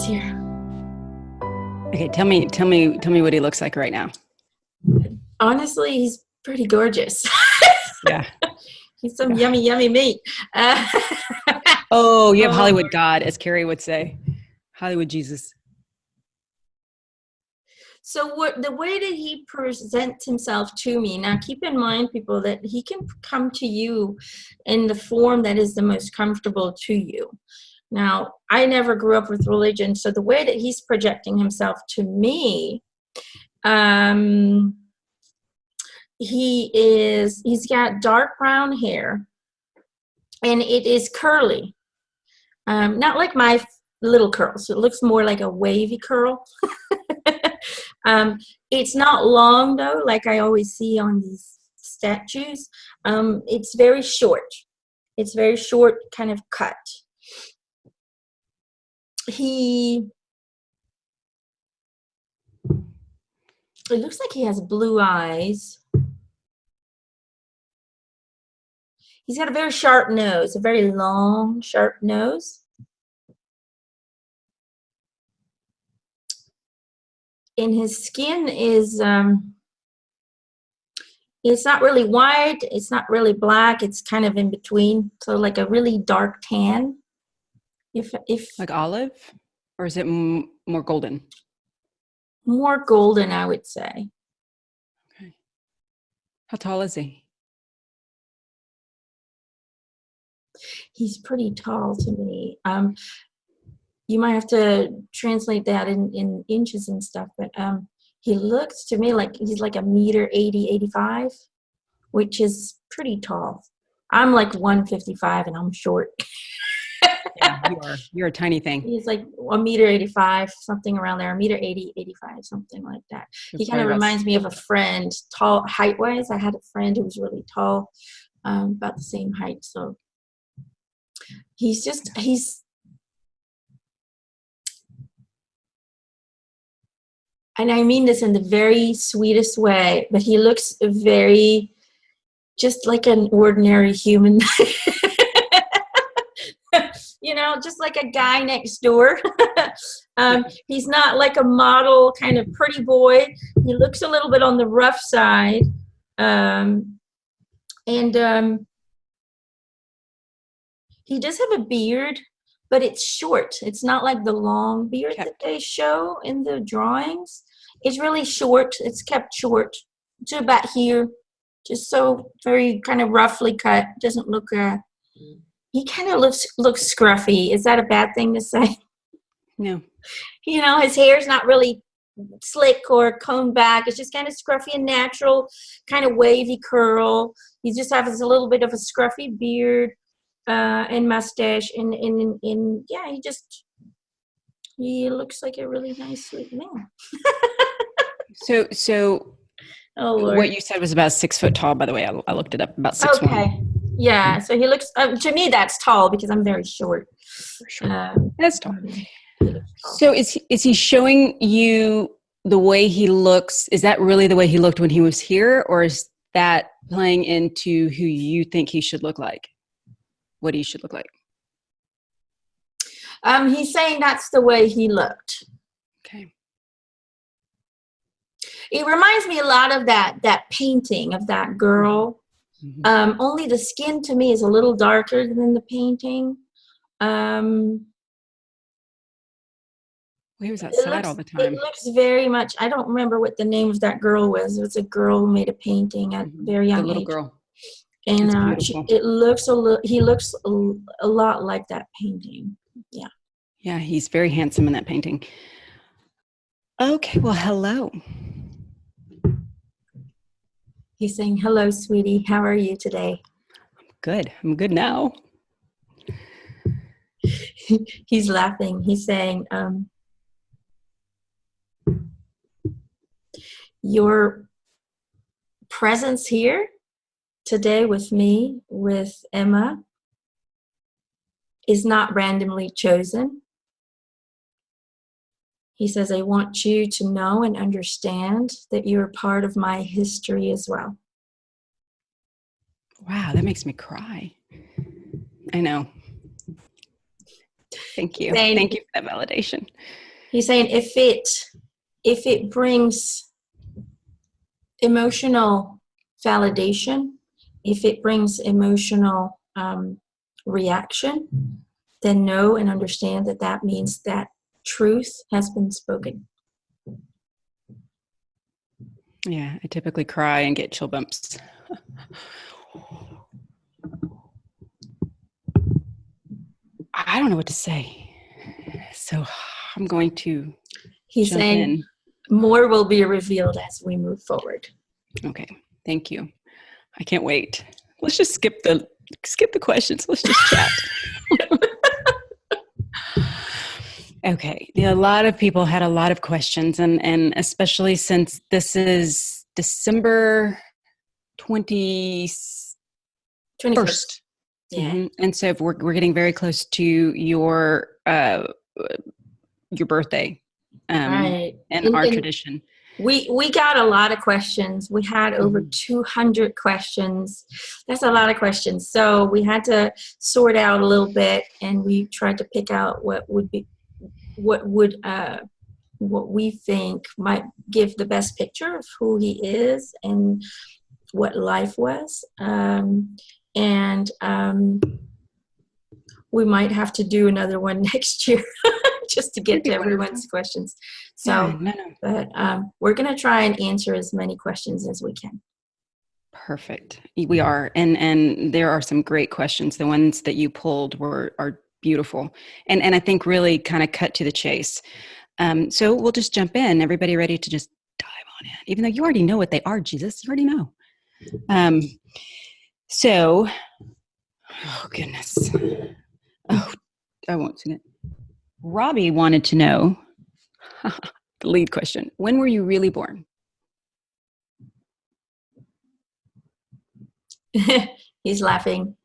he's here. Okay, tell me what he looks like right now. Honestly, he's pretty gorgeous. Yeah. He's some yummy meat. Oh, you have Hollywood God, as Carrie would say. Hollywood Jesus. So the way that he presents himself to me, now keep in mind, people, that he can come to you in the form that is the most comfortable to you. Now, I never grew up with religion, so the way that he's projecting himself to me, he's got dark brown hair, and it is curly. Not like my little curls. It looks more like a wavy curl. It's not long though, like I always see on these statues. It's very short. It's very short, kind of cut. It looks like he has blue eyes. He's got a very sharp nose, a very long, sharp nose. And his skin is, it's not really white, it's not really black, it's kind of in between. So like a really dark tan. If Like olive? Or is it more golden? More golden, I would say. Okay. How tall is he? He's pretty tall to me. You might have to translate that in inches and stuff, but he looks to me like he's like 1.80 85, which is pretty tall. I'm like 155 and I'm short. Yeah, you are. You're a tiny thing. He's like 1.85 m, something around there, 1.80 85, something like that. He kind of reminds me of a friend, tall, height-wise. I had a friend who was really tall, about the same height. So he's and I mean this in the very sweetest way, but he looks very, just like an ordinary human. You know, just like a guy next door. He's not like a model kind of pretty boy. He looks a little bit on the rough side. He does have a beard, but it's short. It's not like the long beard that they show in the drawings. It's really short. It's kept short to about here, just so very kind of roughly cut. Doesn't look. He kind of looks scruffy. Is that a bad thing to say? No. You know, his hair's not really slick or combed back. It's just kind of scruffy and natural, kind of wavy curl. He just has a little bit of a scruffy beard and mustache, and yeah, he looks like a really nice, sweet man. So what you said was about 6 foot tall, by the way. I looked it up, about 6'1". Okay. Yeah, so he looks, to me, that's tall because I'm very short. Sure. That's tall. So is he showing you the way he looks? Is that really the way he looked when he was here? Or is that playing into who you think he should look like? What he should look like? He's saying that's the way he looked. Okay. It reminds me a lot of that painting of that girl. Mm-hmm. Only the skin to me is a little darker than the painting. He was outside all the time. It looks very much, I don't remember what the name of that girl was. It was a girl who made a painting at very young age. The little girl. And he looks a lot like that painting. Yeah. Yeah, he's very handsome in that painting. Okay, well, hello. He's saying, hello, sweetie. How are you today? Good. I'm good now. He's laughing. He's saying, your presence here today with me, with Emma, is not randomly chosen. He says, I want you to know and understand that you're part of my history as well. Wow, that makes me cry. I know. Thank you. Saying, Thank you for that validation. he's saying if it brings emotional validation, if it brings emotional reaction, then know and understand that that means that truth has been spoken. Yeah, I typically cry and get chill bumps. I don't know what to say. So I'm going to He's jump saying in. more will be revealed as we move forward. Okay, thank you. I can't wait. Let's just skip the questions. Let's just chat. Okay, a lot of people had a lot of questions, and especially since this is December 21st. 21st. Yeah. Mm-hmm. And so we're getting very close to your birthday, Right. and our tradition. We got a lot of questions. We had over 200 questions. That's a lot of questions. So we had to sort out a little bit, and we tried to pick out what we think might give the best picture of who he is and what life was. We might have to do another one next year just to get to everyone's questions. So, no. But we're going to try and answer as many questions as we can. Perfect. We are, and there are some great questions. The ones that you pulled are beautiful, and I think really kind of cut to the chase. So we'll just jump in. Everybody ready to just dive on in, even though you already know what they are, Jesus. You already know. So, oh goodness. Oh, I won't see it. Robbie wanted to know, the lead question, when were you really born? He's laughing.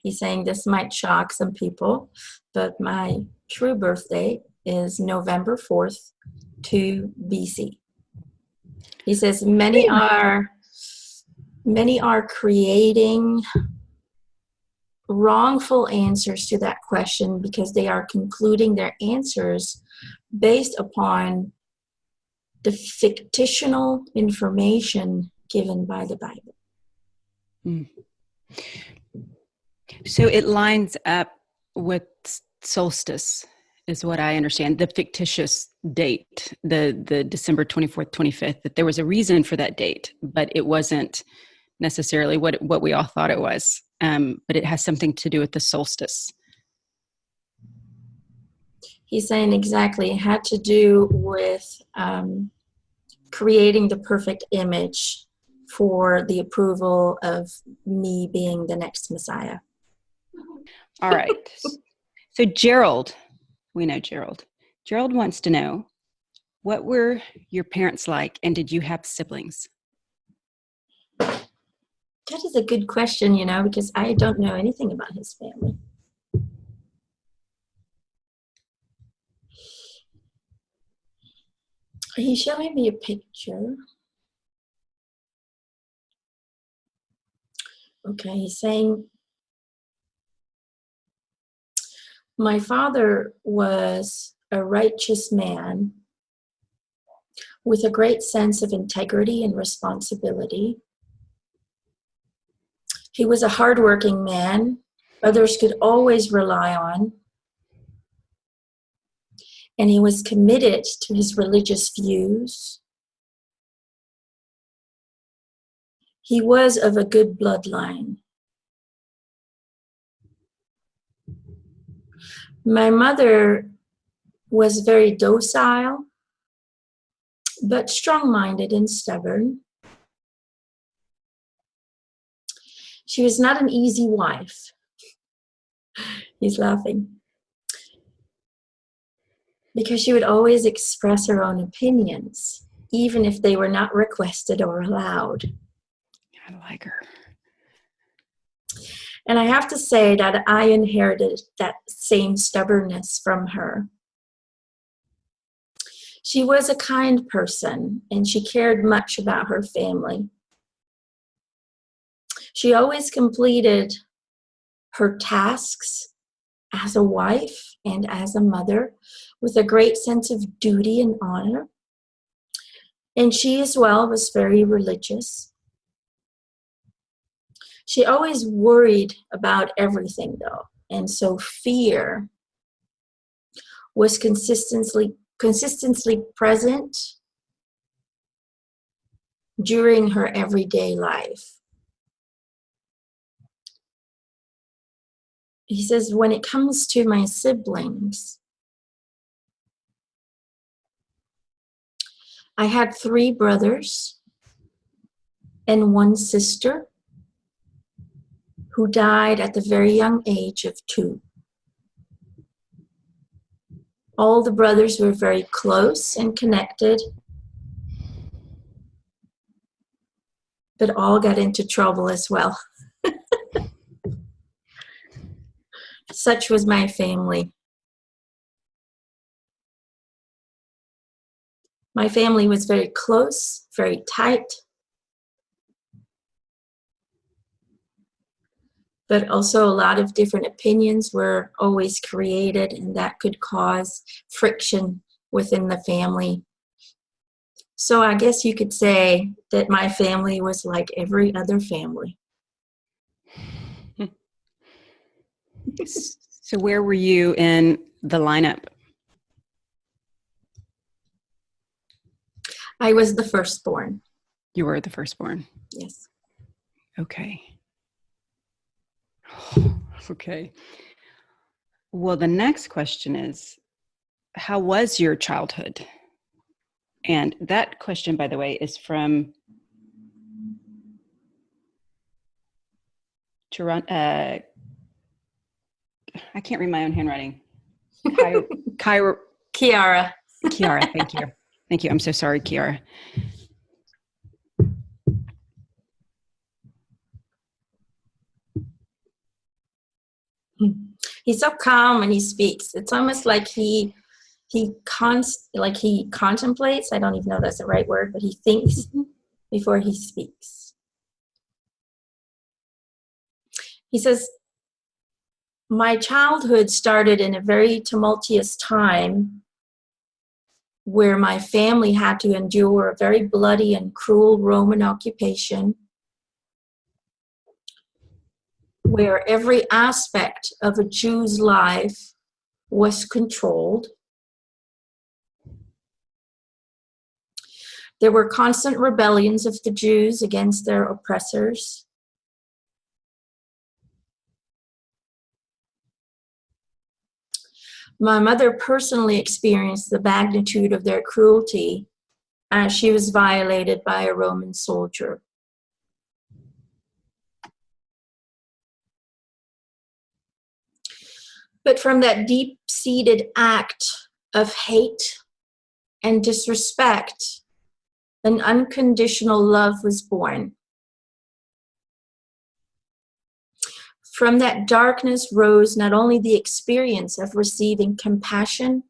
He's saying this might shock some people, but my true birthday is November 4th, 2 BC. He says many are creating wrongful answers to that question because they are concluding their answers based upon the fictional information given by the Bible. So it lines up with solstice, is what I understand, the fictitious date, the December 24th, 25th, that there was a reason for that date, but it wasn't necessarily what we all thought it was. But it has something to do with the solstice. He's saying exactly, it had to do with creating the perfect image for the approval of me being the next Messiah. All right. So Gerald, we know Gerald. Gerald wants to know, what were your parents like, and did you have siblings? That is a good question, because I don't know anything about his family. He's showing me a picture. Okay, he's saying, my father was a righteous man with a great sense of integrity and responsibility. He was a hardworking man others could always rely on. And he was committed to his religious views. He was of a good bloodline. My mother was very docile, but strong-minded and stubborn. She was not an easy wife. He's laughing. Because she would always express her own opinions, even if they were not requested or allowed. I like her. And I have to say that I inherited that same stubbornness from her. She was a kind person, and she cared much about her family. She always completed her tasks as a wife and as a mother with a great sense of duty and honor. And she as well was very religious. She always worried about everything though. And so fear was consistently present during her everyday life. He says, when it comes to my siblings, I had 3 brothers and 1 sister who died at the very young age of 2. All the brothers were very close and connected, but all got into trouble as well. Such was my family. My family was very close, very tight, but also a lot of different opinions were always created, and that could cause friction within the family. So I guess you could say that my family was like every other family. So where were you in the lineup? I was the firstborn. You were the firstborn. Yes. Okay. Okay. Well, the next question is, how was your childhood? And that question, by the way, is from Toronto. I can't read my own handwriting. Kiara. Kiara, thank you. Thank you. I'm so sorry, Kiara. He's so calm when he speaks. It's almost like he contemplates. I don't even know if that's the right word, but he thinks before he speaks. He says, my childhood started in a very tumultuous time where my family had to endure a very bloody and cruel Roman occupation, where every aspect of a Jew's life was controlled. There were constant rebellions of the Jews against their oppressors. My mother personally experienced the magnitude of their cruelty as she was violated by a Roman soldier. But from that deep-seated act of hate and disrespect, an unconditional love was born. From that darkness rose not only the experience of receiving compassion,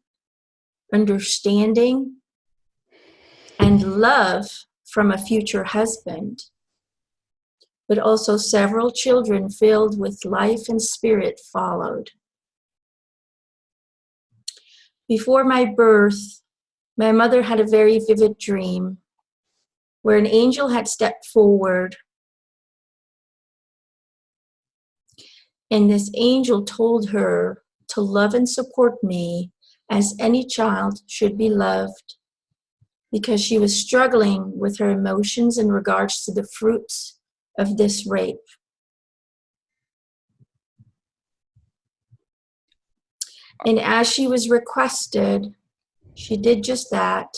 understanding, and love from a future husband, but also several children filled with life and spirit followed. Before my birth, my mother had a very vivid dream where an angel had stepped forward, and this angel told her to love and support me as any child should be loved, because she was struggling with her emotions in regards to the fruits of this rape. And as she was requested, she did just that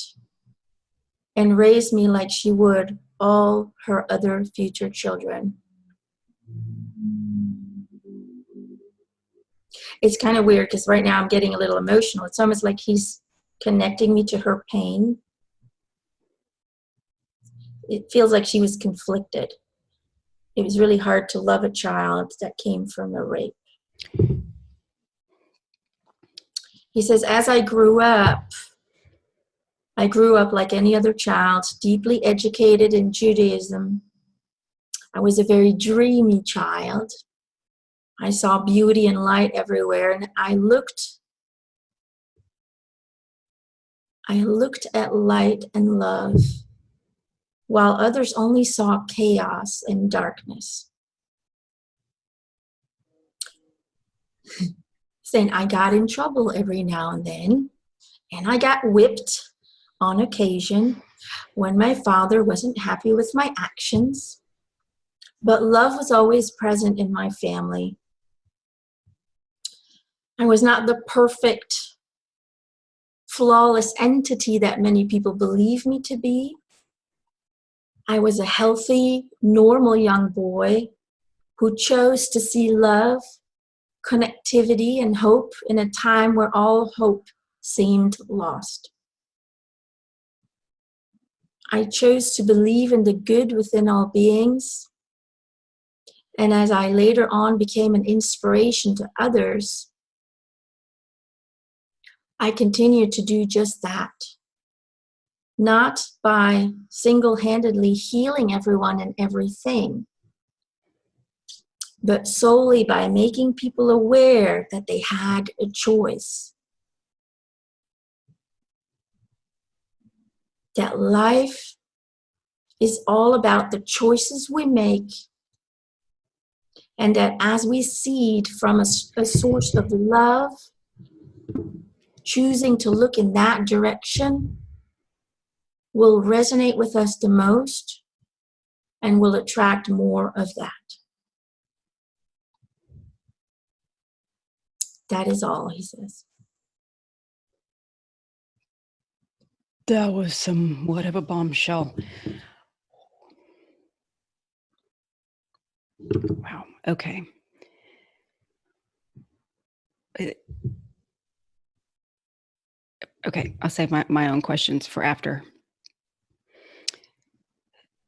and raised me like she would all her other future children. It's kind of weird because right now I'm getting a little emotional. It's almost like he's connecting me to her pain. It feels like she was conflicted. It was really hard to love a child that came from a rape. He says, as I grew up like any other child, deeply educated in Judaism. I was a very dreamy child. I saw beauty and light everywhere, and I looked at light and love, while others only saw chaos and darkness. Saying I got in trouble every now and then, and I got whipped on occasion when my father wasn't happy with my actions, but love was always present in my family. I was not the perfect, flawless entity that many people believe me to be. I was a healthy, normal young boy who chose to see love, connectivity, and hope in a time where all hope seemed lost. I chose to believe in the good within all beings, and as I later on became an inspiration to others, I continued to do just that. Not by single-handedly healing everyone and everything, but solely by making people aware that they had a choice. That life is all about the choices we make, and that as we seed from a source of love, choosing to look in that direction will resonate with us the most and will attract more of that. That is all, he says. That was somewhat of a bombshell. Wow. Okay. Okay, I'll save my own questions for after.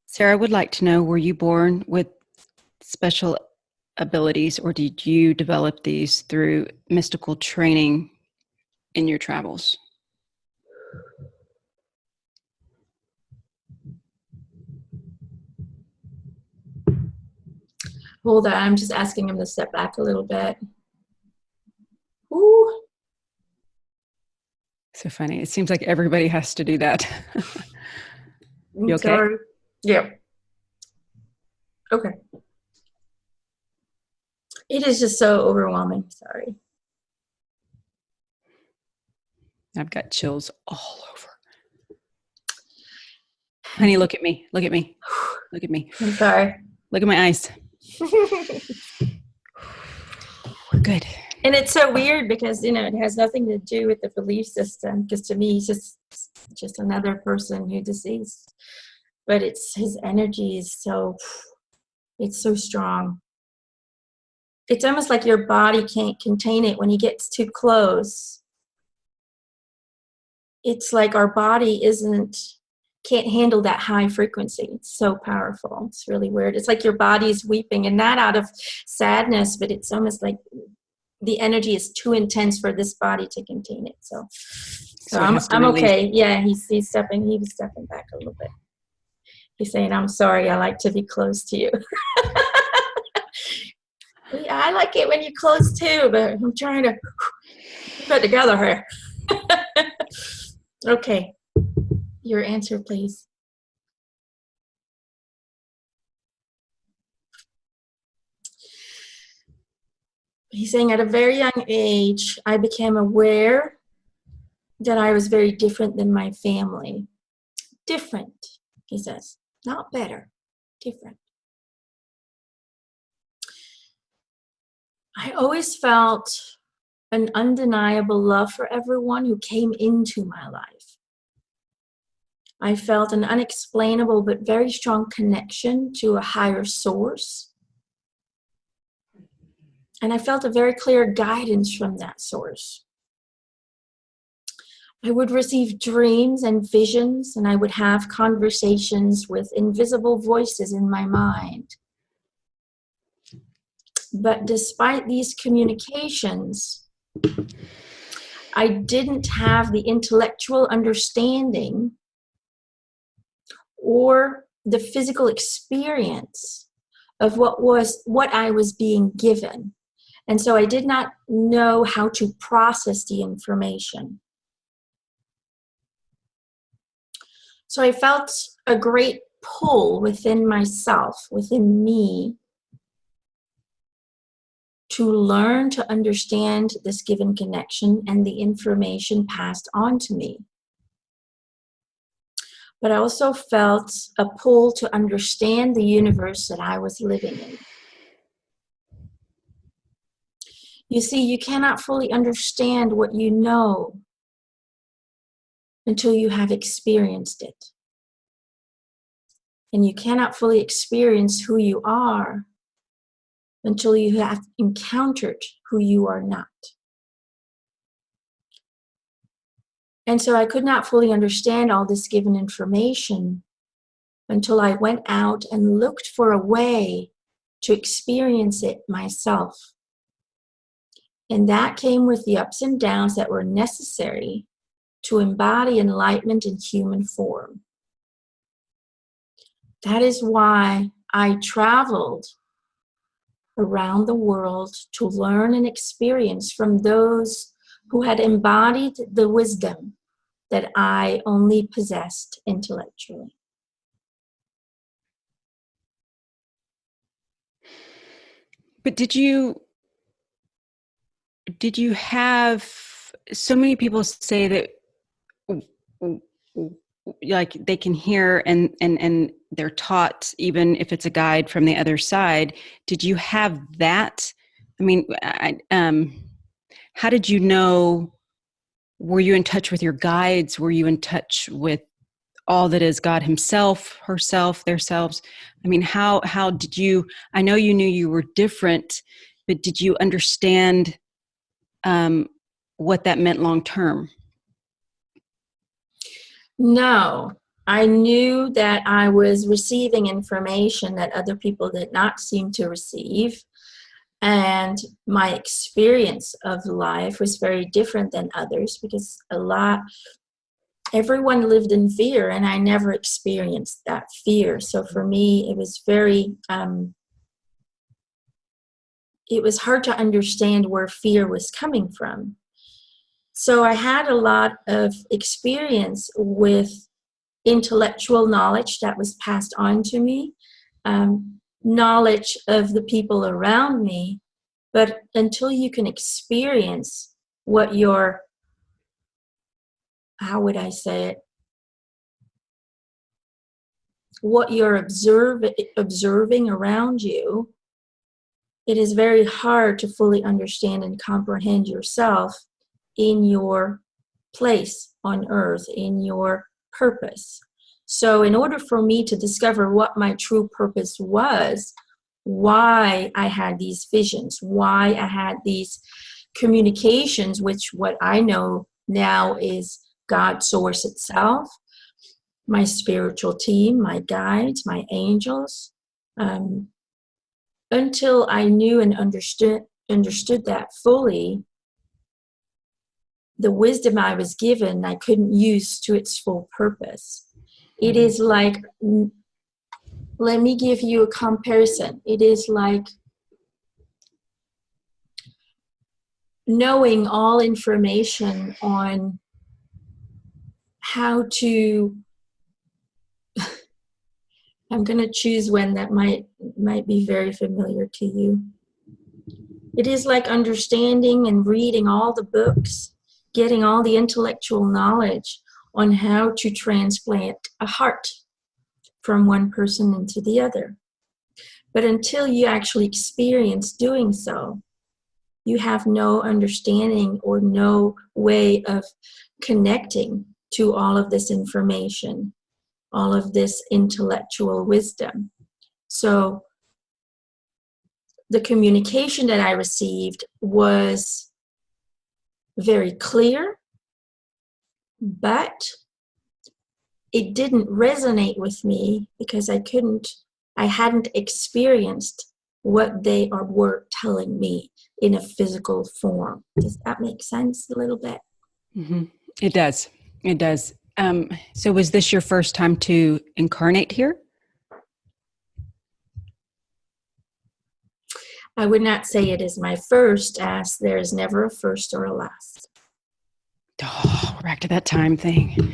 Sarah, I would like to know, were you born with special abilities, or did you develop these through mystical training in your travels? Hold on, I'm just asking him to step back a little bit. Ooh. So funny. It seems like everybody has to do that. You okay? Sorry. Yeah. Okay. It is just so overwhelming. Sorry. I've got chills all over. Honey, look at me. Look at me. Look at me. I'm sorry. Look at my eyes. We're good. And it's so weird because, you know, it has nothing to do with the belief system, because to me, he's just another person who deceased. But it's his energy is so, it's so strong. It's almost like your body can't contain it when he gets too close. It's like our body can't handle that high frequency. It's so powerful. It's really weird. It's like your body's weeping, and not out of sadness, but it's almost like the energy is too intense for this body to contain it. So I'm okay. Yeah, he was stepping back a little bit. He's saying, I'm sorry, I like to be close to you. Yeah, I like it when you're close too, but I'm trying to put together here. Okay, your answer, please. He's saying at a very young age, I became aware that I was very different than my family. Different, he says. Not better, different. I always felt an undeniable love for everyone who came into my life. I felt an unexplainable but very strong connection to a higher source. And I felt a very clear guidance from that source. I would receive dreams and visions, and I would have conversations with invisible voices in my mind. But despite these communications, I didn't have the intellectual understanding or the physical experience of what I was being given. And so I did not know how to process the information. So I felt a great pull within myself, within me, to learn to understand this given connection and the information passed on to me. But I also felt a pull to understand the universe that I was living in. You see, you cannot fully understand what you know until you have experienced it. And you cannot fully experience who you are until you have encountered who you are not. And so I could not fully understand all this given information until I went out and looked for a way to experience it myself. And that came with the ups and downs that were necessary to embody enlightenment in human form. That is why I traveled around the world to learn and experience from those who had embodied the wisdom that I only possessed intellectually. But did you have, so many people say that like they can hear and they're taught, even if it's a guide from the other side. Did you have that? I mean, how did you know? Were you in touch with your guides? Were you in touch with all that is God himself, herself, theirselves? I mean, how did you, I know you knew you were different, but did you understand what that meant long term? No, I knew that I was receiving information that other people did not seem to receive. And my experience of life was very different than others because everyone lived in fear and I never experienced that fear. So for me, it was very, it was hard to understand where fear was coming from. So I had a lot of experience with intellectual knowledge that was passed on to me, knowledge of the people around me, but until you can experience what your, how would I say it, what you're observing around you, it is very hard to fully understand and comprehend yourself in your place on earth, in your purpose. So in order for me to discover what my true purpose was, why I had these visions, why I had these communications, which what I know now is God source itself, my spiritual team, my guides, my angels, until I knew and understood that fully, the wisdom I was given, I couldn't use to its full purpose. It is like, let me give you a comparison. It is like knowing all information on how to, I'm going to choose one that might be very familiar to you. It is like understanding and reading all the books, getting all the intellectual knowledge on how to transplant a heart from one person into the other. But until you actually experience doing so, you have no understanding or no way of connecting to all of this information, all of this intellectual wisdom. So the communication that I received was very clear, but it didn't resonate with me because I hadn't experienced what they were telling me in a physical form. Does that make sense a little bit? Mm-hmm. It does. It does. So was this your first time to incarnate here? I would not say it is my first, as there is never a first or a last. Oh, we're back to that time thing.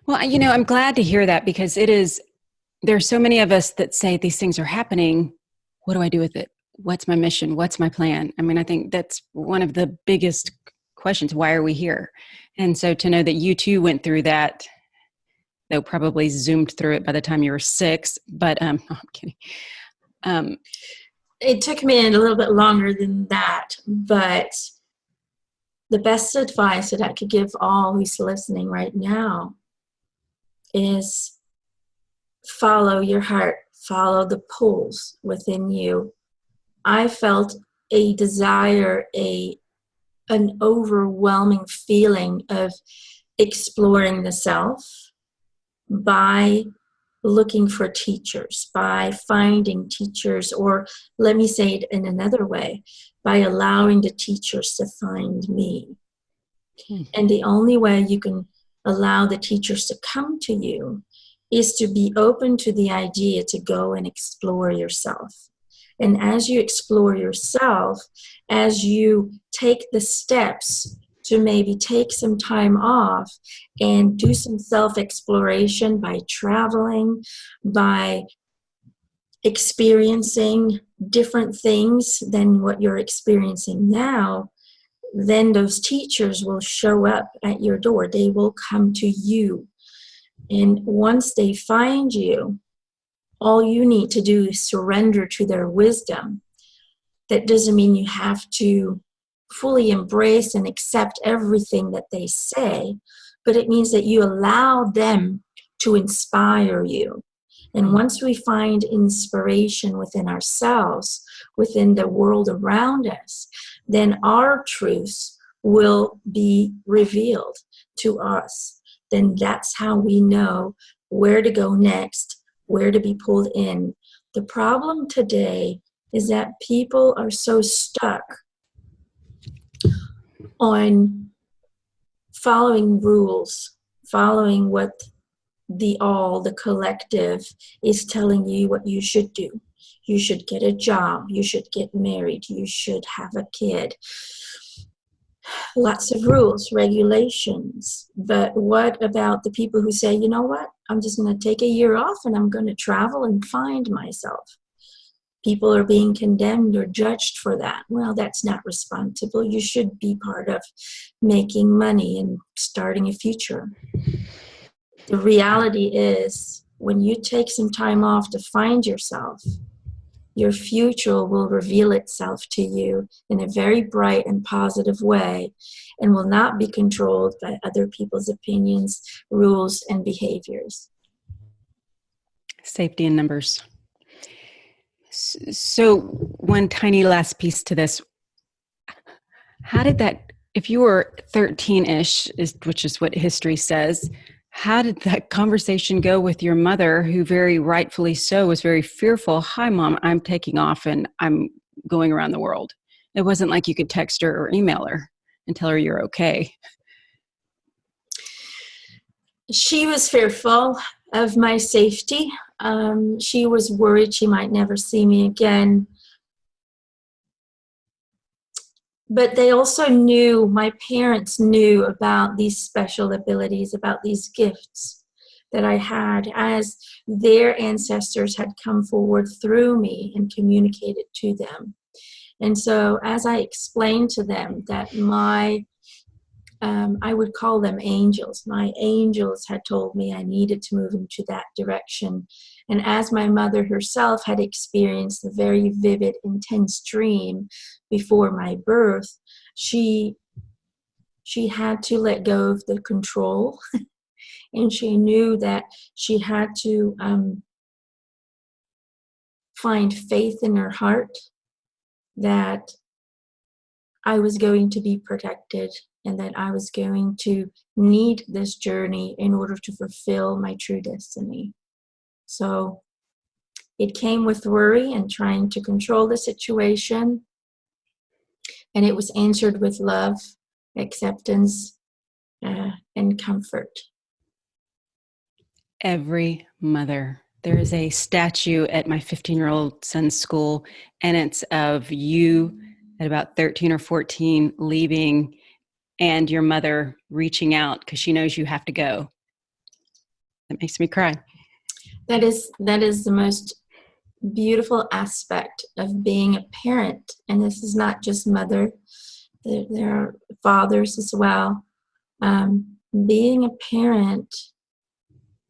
Well, I'm glad to hear that, because there are so many of us that say these things are happening. What do I do with it? What's my mission? What's my plan? I mean, I think that's one of the biggest questions. Why are we here? And so to know that you too went through that, though probably zoomed through it by the time you were 6, but no, I'm kidding. It took me a little bit longer than that, but the best advice that I could give all who's listening right now is follow your heart, follow the pulls within you. I felt a desire, an overwhelming feeling of exploring the self by looking for teachers, by finding teachers, or let me say it in another way, by allowing the teachers to find me. And the only way you can allow the teachers to come to you is to be open to the idea to go and explore yourself. And as you explore yourself, as you take the steps to maybe take some time off and do some self-exploration by traveling, by experiencing different things than what you're experiencing now, then those teachers will show up at your door. They will come to you. And once they find you, all you need to do is surrender to their wisdom. That doesn't mean you have to fully embrace and accept everything that they say, but it means that you allow them to inspire you. And once we find inspiration within ourselves, within the world around us, then our truths will be revealed to us. Then that's how we know where to go next, where to be pulled in. The problem today is that people are so stuck on following rules, following what the collective is telling you what you should do. You should get a job, you should get married, you should have a kid. Lots of rules, regulations. But what about the people who say, you know what, I'm just going to take a year off and I'm going to travel and find myself? People are being condemned or judged for that. Well, that's not responsible. You should be part of making money and starting a future. The reality is, when you take some time off to find yourself, your future will reveal itself to you in a very bright and positive way, and will not be controlled by other people's opinions, rules, and behaviors. Safety in numbers. So one tiny last piece to this. How did that, if you were 13-ish, which is what history says, how did that conversation go with your mother, who very rightfully so was very fearful? Hi, Mom, I'm taking off and I'm going around the world. It wasn't like you could text her or email her and tell her you're okay. She was fearful of my safety. She was worried she might never see me again. But they also knew, my parents knew about these special abilities, about these gifts that I had, as their ancestors had come forward through me and communicated to them. And so as I explained to them that I would call them angels. My angels had told me I needed to move into that direction. And as my mother herself had experienced a very vivid, intense dream before my birth, she had to let go of the control. And she knew that she had to find faith in her heart that I was going to be protected, and that I was going to need this journey in order to fulfill my true destiny. So it came with worry and trying to control the situation, and it was answered with love, acceptance, and comfort. Every mother There is a statue at my 15-year-old son's school, and it's of you at about 13 or 14 leaving and your mother reaching out because she knows you have to go. That makes me cry. That is the most beautiful aspect of being a parent. And this is not just mother. There are fathers as well. Being a parent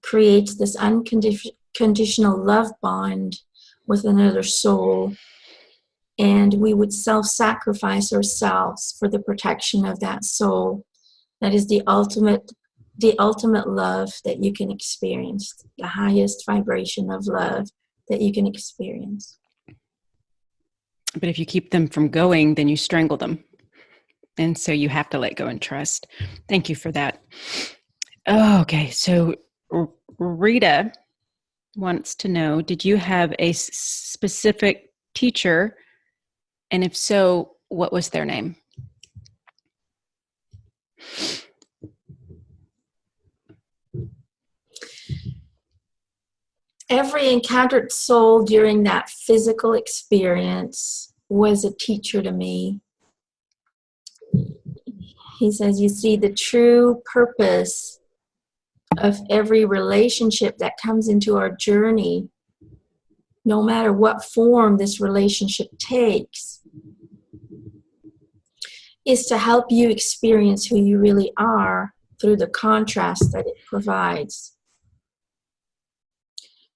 creates this unconditional love bond with another soul, and we would self-sacrifice ourselves for the protection of that soul. That is the ultimate love that you can experience, the highest vibration of love that you can experience. But if you keep them from going, then you strangle them. And so you have to let go and trust. Thank you for that. Oh, okay. So Rita wants to know, did you have a specific teacher? And if so, what was their name? Every encountered soul during that physical experience was a teacher to me. He says, you see, the true purpose of every relationship that comes into our journey, no matter what form this relationship takes, is to help you experience who you really are through the contrast that it provides.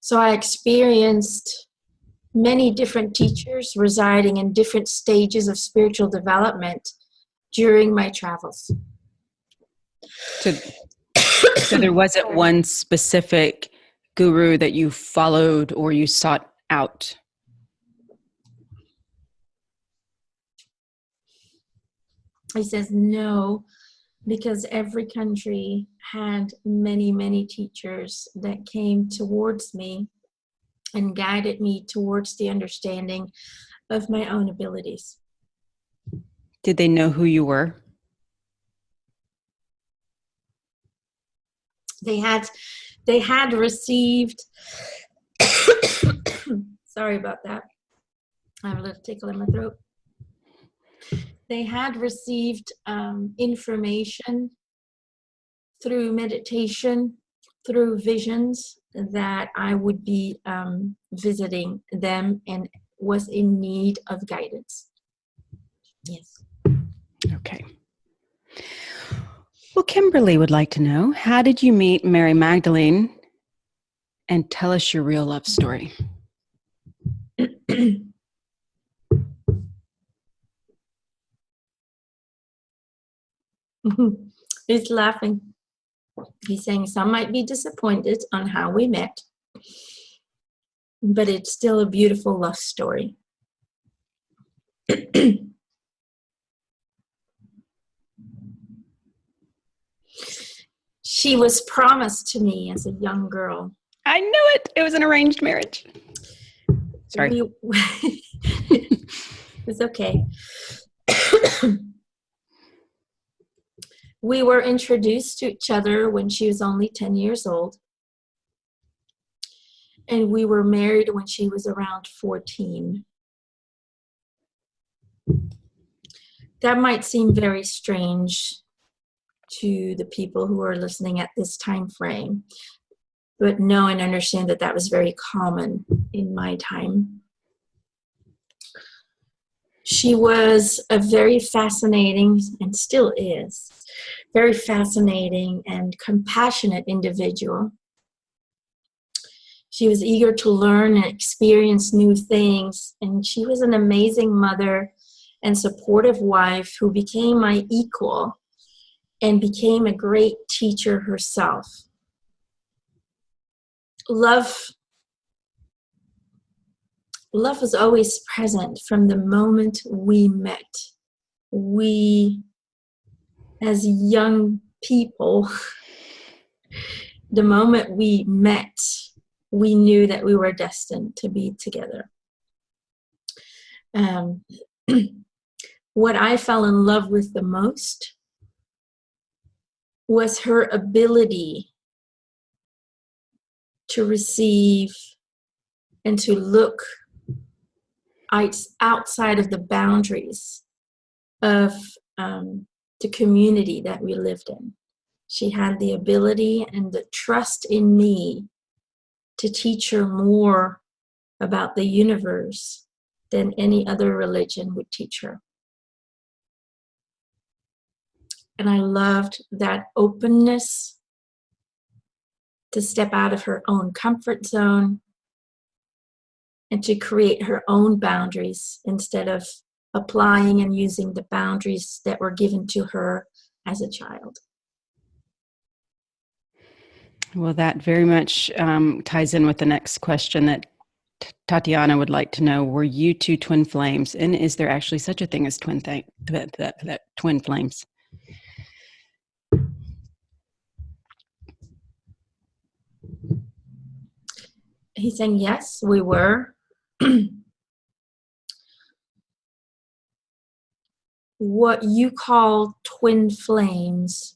So I experienced many different teachers residing in different stages of spiritual development during my travels. So there wasn't one specific guru that you followed or you sought out? He says no, because every country had many, many teachers that came towards me and guided me towards the understanding of my own abilities. Did they know who you were? They had received, sorry about that, I have a little tickle in my throat. They had received information through meditation, through visions, that I would be visiting them and was in need of guidance. Yes. Okay. Well, Kimberly would like to know, how did you meet Mary Magdalene? And tell us your real love story. He's laughing. He's saying some might be disappointed on how we met, but it's still a beautiful love story. She was promised to me as a young girl. I knew it. It was an arranged marriage. Sorry. It's okay. We were introduced to each other when she was only 10 years old. And we were married when she was around 14. That might seem very strange to the people who are listening at this time frame, but know and understand that that was very common in my time. She was a very fascinating, and still is, very fascinating and compassionate individual. She was eager to learn and experience new things, and she was an amazing mother and supportive wife who became my equal and became a great teacher herself. Love was always present from the moment we met. We, as young people, the moment we met, we knew that we were destined to be together. What I fell in love with the most was her ability to receive and to look outside of the boundaries of the community that we lived in. She had the ability and the trust in me to teach her more about the universe than any other religion would teach her. And I loved that openness to step out of her own comfort zone and to create her own boundaries instead of applying and using the boundaries that were given to her as a child. Well, that very much ties in with the next question that Tatiana would like to know. Were you two twin flames? And is there actually such a thing as twin flames? He's saying, yes, we were. What you call twin flames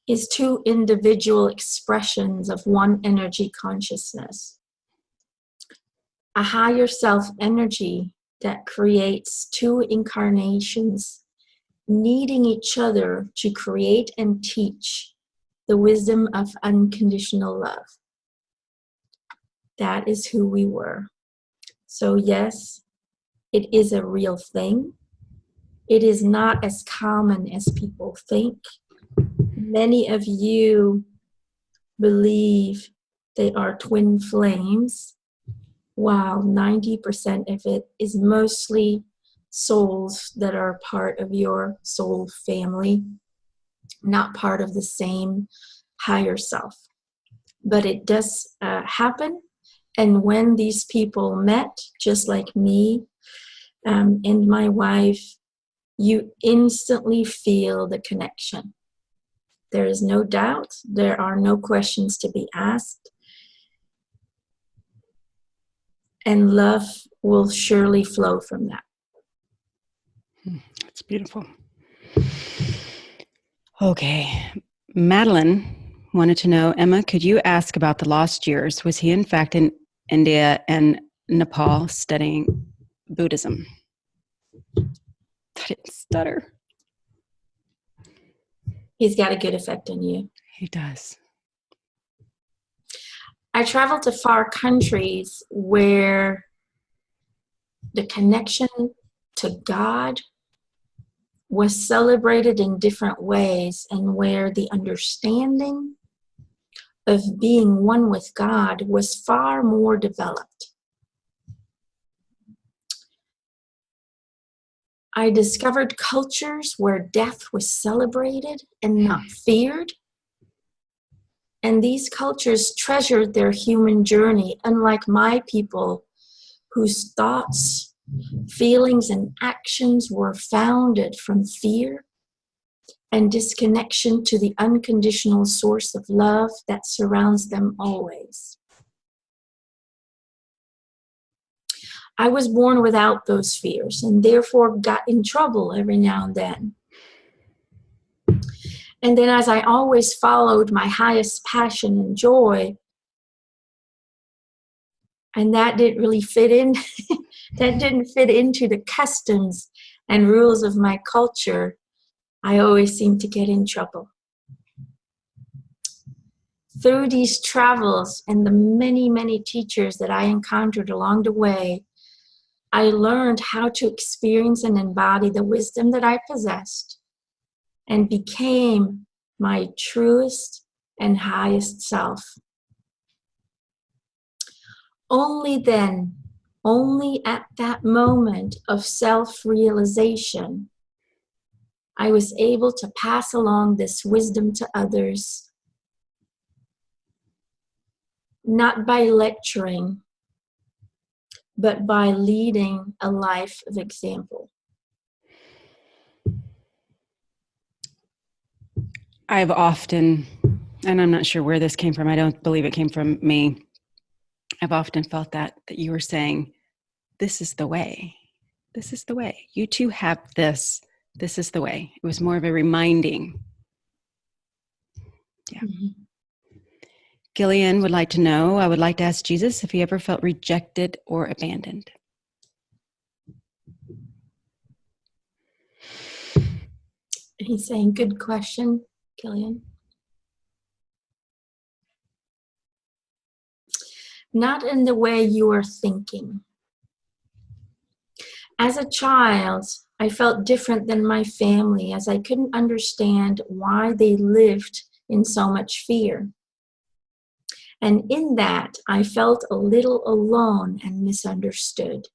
is two individual expressions of one energy consciousness. A higher self energy that creates two incarnations needing each other to create and teach the wisdom of unconditional love. That is who we were. So yes, it is a real thing. It is not as common as people think. Many of you believe they are twin flames, while 90% of it is mostly souls that are part of your soul family, not part of the same higher self. But it does happen. And when these people met, just like me and my wife, you instantly feel the connection. There is no doubt. There are no questions to be asked. And love will surely flow from that. That's beautiful. Okay. Madeline wanted to know, Emma, could you ask about the lost years? Was he in fact in India and Nepal studying Buddhism? I didn't stutter. He's got a good effect on you. He does. I traveled to far countries where the connection to God was celebrated in different ways, and where the understanding of being one with God was far more developed. I discovered cultures where death was celebrated and not feared. And these cultures treasured their human journey, unlike my people, whose thoughts, feelings, and actions were founded from fear and disconnection to the unconditional source of love that surrounds them always. I was born without those fears and therefore got in trouble every now and then. And then as I always followed my highest passion and joy, and that didn't really fit in, that didn't fit into the customs and rules of my culture, I always seemed to get in trouble. Through these travels and the many, many teachers that I encountered along the way, I learned how to experience and embody the wisdom that I possessed and became my truest and highest self. Only then, only at that moment of self-realization, I was able to pass along this wisdom to others, not by lecturing, but by leading a life of example. I've often, and I'm not sure where this came from, I don't believe it came from me. I've often felt that you were saying, this is the way. This is the way. You two have this. This is the way. It was more of a reminding. Yeah. Mm-hmm. Gillian would like to know, I would like to ask Jesus if he ever felt rejected or abandoned. He's saying, good question, Gillian. Not in the way you are thinking. As a child, I felt different than my family as I couldn't understand why they lived in so much fear. And in that, I felt a little alone and misunderstood.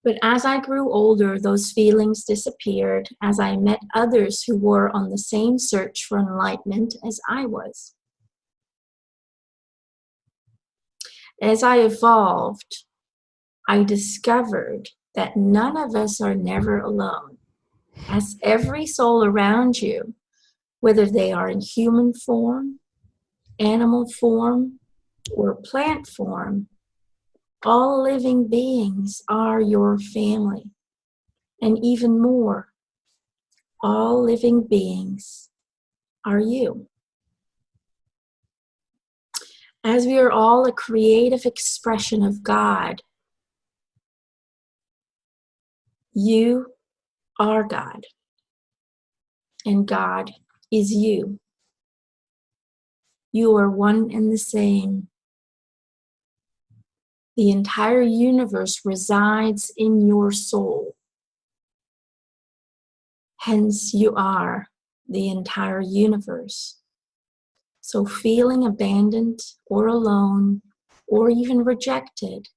But as I grew older, those feelings disappeared as I met others who were on the same search for enlightenment as I was. As I evolved, I discovered that none of us are never alone, as every soul around you, whether they are in human form, animal form, or plant form, all living beings are your family. And even more, all living beings are you. As we are all a creative expression of God, you are God, and God is you. You are one and the same. The entire universe resides in your soul. Hence, you are the entire universe. So feeling abandoned or alone or even rejected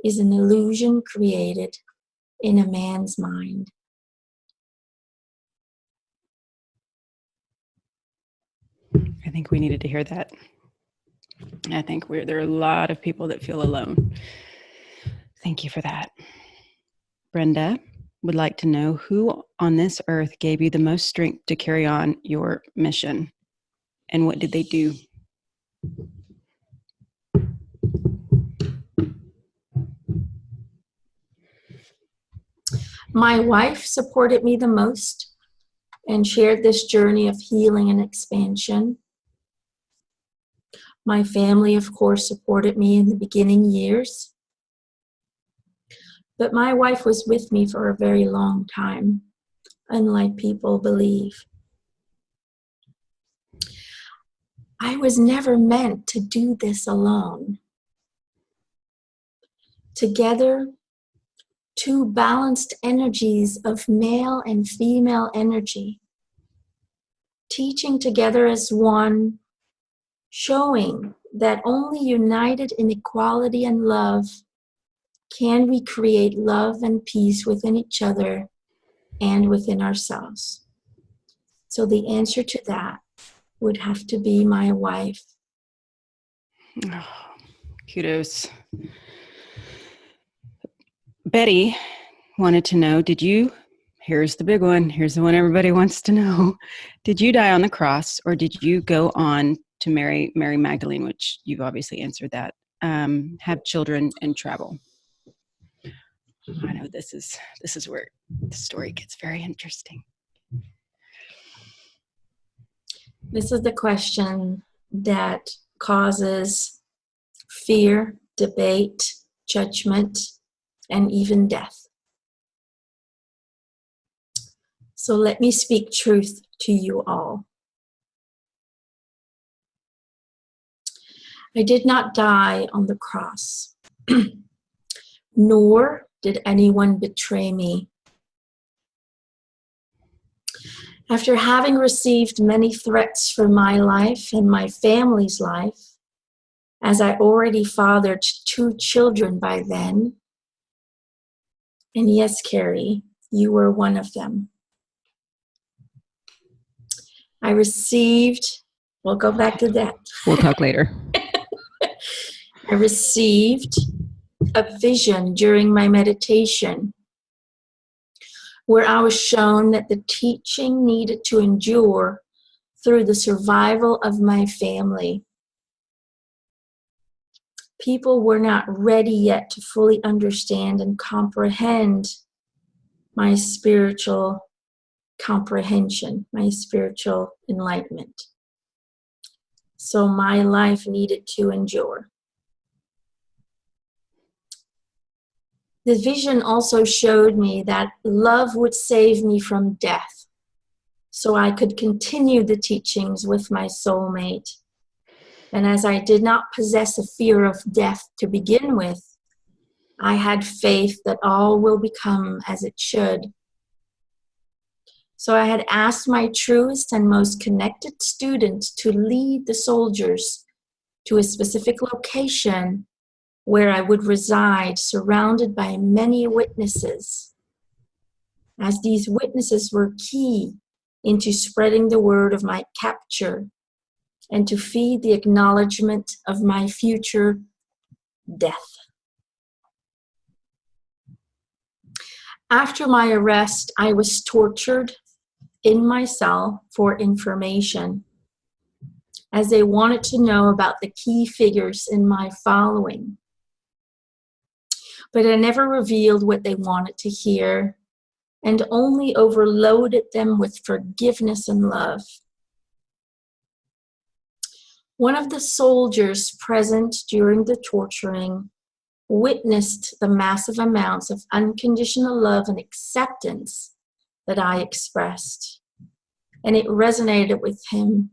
is an illusion created in a man's mind. I think we needed to hear that. I think there are a lot of people that feel alone. Thank you for that. Brenda would like to know who on this earth gave you the most strength to carry on your mission, and what did they do? My wife supported me the most and shared this journey of healing and expansion. My family, of course, supported me in the beginning years. But my wife was with me for a very long time, unlike people believe. I was never meant to do this alone. Together, two balanced energies of male and female energy, teaching together as one, showing that only united in equality and love can we create love and peace within each other and within ourselves. So the answer to that would have to be my wife. Oh, kudos. Betty wanted to know, here's the big one, here's the one everybody wants to know. Did you die on the cross, or did you go on to marry Mary Magdalene, which you've obviously answered that, have children and travel? I know this is where the story gets very interesting. This is the question that causes fear, debate, judgment, and even death. So let me speak truth to you all. I did not die on the cross, nor did anyone betray me. After having received many threats for my life and my family's life, as I already fathered 2 children by then, and yes, Carrie, you were one of them. I received, we'll go back to that. We'll talk later. I received a vision during my meditation where I was shown that the teaching needed to endure through the survival of my family. People were not ready yet to fully understand and comprehend my spiritual comprehension, my spiritual enlightenment. So my life needed to endure. The vision also showed me that love would save me from death, so I could continue the teachings with my soulmate. And as I did not possess a fear of death to begin with, I had faith that all will become as it should. So I had asked my truest and most connected student to lead the soldiers to a specific location where I would reside, surrounded by many witnesses, as these witnesses were key into spreading the word of my capture and to feed the acknowledgement of my future death. After my arrest, I was tortured in my cell for information, as they wanted to know about the key figures in my following. But I never revealed what they wanted to hear, and only overloaded them with forgiveness and love. One of the soldiers present during the torturing witnessed the massive amounts of unconditional love and acceptance that I expressed, and it resonated with him.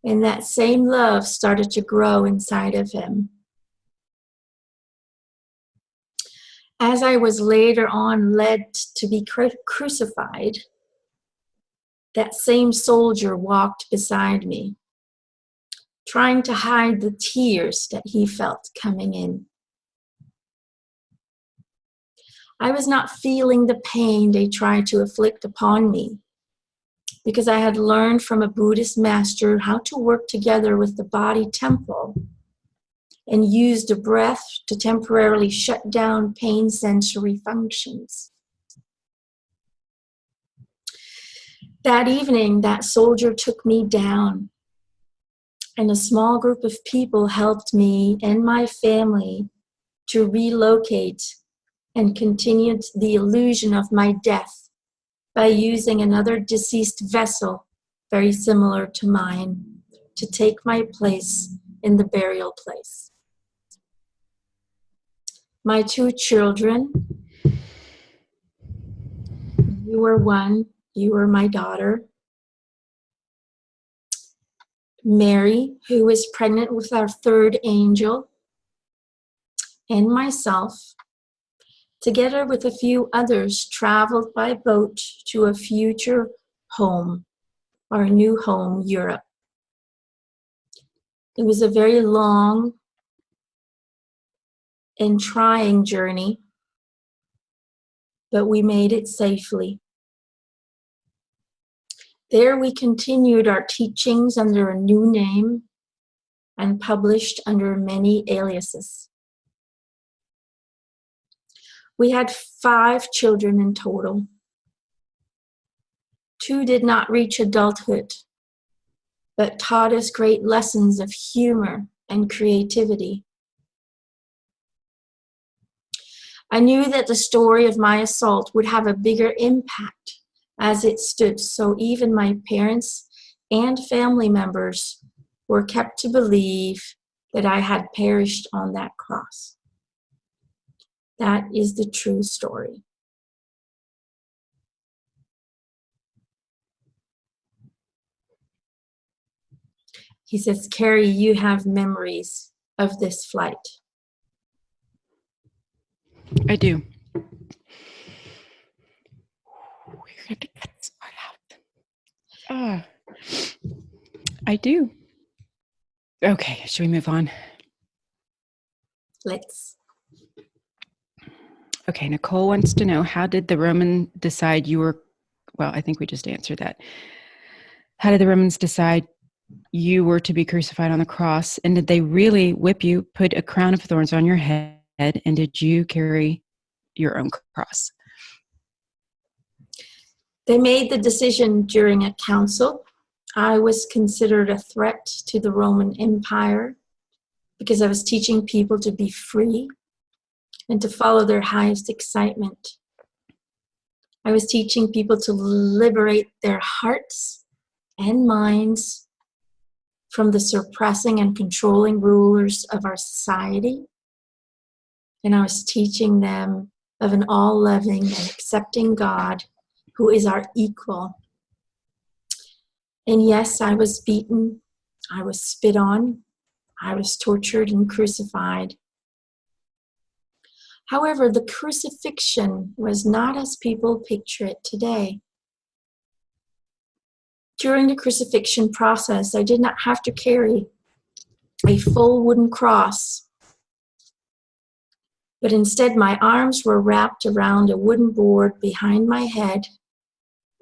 And that same love started to grow inside of him. As I was later on led to be crucified, that same soldier walked beside me, trying to hide the tears that he felt coming in. I was not feeling the pain they tried to inflict upon me, because I had learned from a Buddhist master how to work together with the body temple and use the breath to temporarily shut down pain sensory functions. That evening, that soldier took me down, and a small group of people helped me and my family to relocate and continued the illusion of my death by using another deceased vessel very similar to mine to take my place in the burial place. My two children, you were one, you were my daughter. Mary, who is pregnant with our third angel, and myself, together with a few others, traveled by boat to a future home, our new home, Europe. It was a very long and trying journey, but we made it safely. There we continued our teachings under a new name and published under many aliases. We had 5 children in total. 2 did not reach adulthood, but taught us great lessons of humor and creativity. I knew that the story of my assault would have a bigger impact as it stood, so even my parents and family members were kept to believe that I had perished on that cross. That is the true story. He says, Carrie, you have memories of this flight. I do. We're going to cut this part out. I do. Okay, should we move on? Let's. Okay, Nicole wants to know, how did the Roman decide you were, well, I think we just answered that. How did the Romans decide you were to be crucified on the cross? And did they really whip you, put a crown of thorns on your head, and did you carry your own cross? They made the decision during a council. I was considered a threat to the Roman Empire because I was teaching people to be free and to follow their highest excitement. I was teaching people to liberate their hearts and minds from the suppressing and controlling rulers of our society. And I was teaching them of an all-loving and accepting God who is our equal. And yes, I was beaten, I was spit on, I was tortured and crucified. However, the crucifixion was not as people picture it today. During the crucifixion process, I did not have to carry a full wooden cross, but instead my arms were wrapped around a wooden board behind my head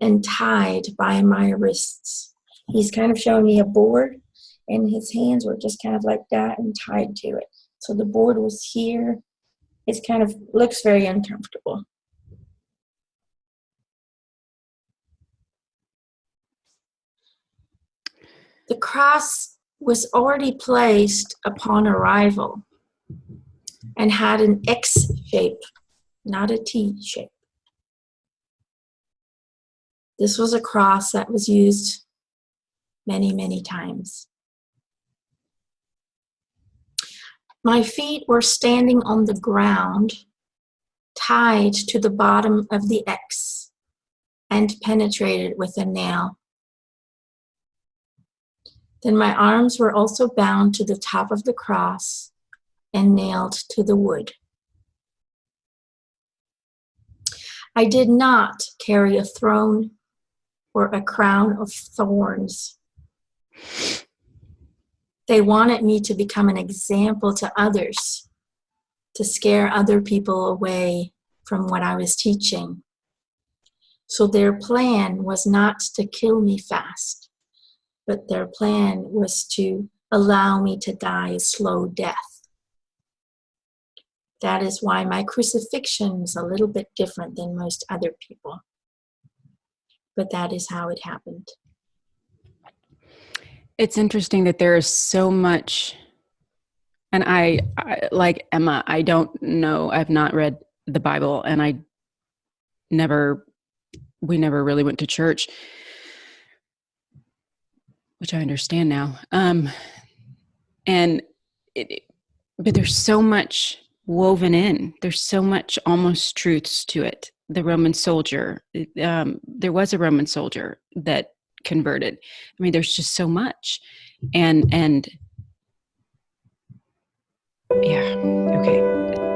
and tied by my wrists. He's kind of showing me a board, and his hands were just kind of like that and tied to it. So the board was here. It kind of looks very uncomfortable. The cross was already placed upon arrival and had an X shape, not a T shape. This was a cross that was used many, many times. My feet were standing on the ground, tied to the bottom of the X and penetrated with a nail. Then my arms were also bound to the top of the cross and nailed to the wood. I did not carry a throne or a crown of thorns. They wanted me to become an example to others, to scare other people away from what I was teaching. So their plan was not to kill me fast, but their plan was to allow me to die a slow death. That is why my crucifixion is a little bit different than most other people. But that is how it happened. It's interesting that there is so much, and I like Emma, I don't know, I've not read the Bible, and we never really went to church, which I understand now. But there's so much woven in. There's so much almost truths to it. The Roman soldier, there was a Roman soldier that converted. I mean, there's just so much. And yeah, okay.